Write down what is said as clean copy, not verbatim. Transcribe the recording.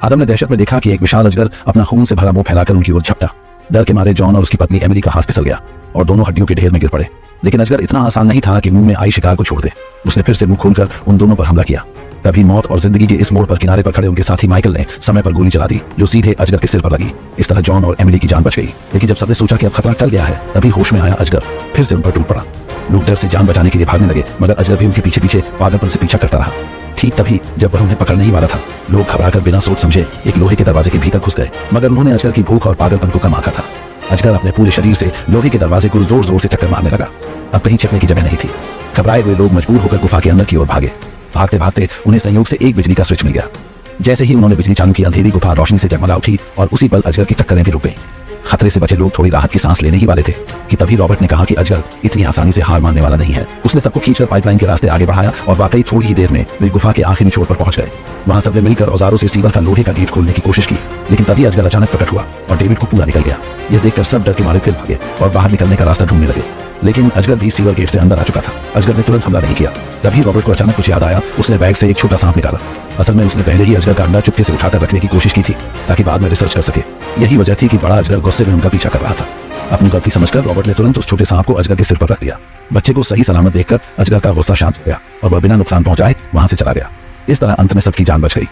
आदम ने दहशत में देखा कि एक विशाल अजगर अपना खून से भरा मुंह फैलाकर उनकी ओर झपटा। डर के मारे जॉन और उसकी पत्नी एमिली का हाथ फिसल गया और दोनों हड्डियों के ढेर में गिर पड़े। लेकिन अजगर इतना आसान नहीं था कि मुंह में आई शिकार को छोड़ दे। उसने फिर से मुंह खोलकर उन दोनों पर हमला किया। तभी मौत और जिंदगी के इस मोड़ पर किनारे पर खड़े उनके साथी माइकल ने समय पर गोली चला दी, जो सीधे अजगर के सिर पर लगी। इस तरह जॉन और एमिली की जान बच गई। लेकिन जब सबने सोचा कि अब खतरा टल गया है, तभी होश में आया अजगर फिर से उन पर टूट पड़ा। लोग डर से जान बचाने के लिए भागने लगे, मगर अजगर भी उनके पीछे पीछे पागलपन से पीछा करता रहा। ठीक तभी जब वह उन्हें पकड़ने ही वाला था, लोग घबराकर बिना सोच समझे एक लोहे के दरवाजे के भीतर घुस गए। मगर उन्होंने अजगर की भूख और पागलपन को कम आंका था। अजगर अपने पूरे शरीर से लोहे के दरवाजे को जोर जोर से टक्कर मारने लगा। अब कहीं छिपने की जगह नहीं थी। घबराए हुए लोग मजबूर होकर गुफा के अंदर की ओर भागे। भागते भागते उन्हें संयोग से एक बिजली का स्विच मिल गया। जैसे ही उन्होंने बिजली चालू की, अंधेरी गुफा रोशनी से जगमगा उठी और उसी पल अजगर की टक्करें भी रुक गईं। खतरे से बचे लोग थोड़ी राहत की सांस लेने ही वाले थे कि तभी रॉबर्ट ने कहा कि अजगर इतनी आसानी से हार मानने वाला नहीं है। उसने सबको खींचकर पाइपलाइन के रास्ते आगे बढ़ाया और वाकई थोड़ी ही देर में वे गुफा के आखिरी छोर पर पहुंच गए। वहां सबने मिलकर औजारों से सीवर का लोहे का गेट खोलने की कोशिश की, लेकिन तभी अजगर अचानक प्रकट हुआ और डेविड को पूरा निकल गया। यह देखकर सब डर के मारे फिर भागे और बाहर निकलने का रास्ता ढूंढने लगे। लेकिन अजगर भी सीवर गेट से अंदर आ चुका था। अजगर ने तुरंत हमला नहीं किया। तभी रॉबर्ट को अचानक कुछ याद आया। उसने बैग से एक छोटा सांप निकाला। असल में उसने पहले ही अजगर का अंडा चुपके से उठाकर रखने की कोशिश की थी, ताकि बाद में रिसर्च कर सके। यही वजह थी कि बड़ा अजगर गुस्से में उनका पीछा कर रहा था। अपनी गलती समझकर रॉबर्ट ने तुरंत उस छोटे सांप को अजगर के सिर पर रख दिया। बच्चे को सही सलामत देखकर अजगर का गुस्सा शांत हो गया और वह बिना नुकसान पहुंचाए वहां से चला गया। इस तरह अंत में सबकी जान बच गई।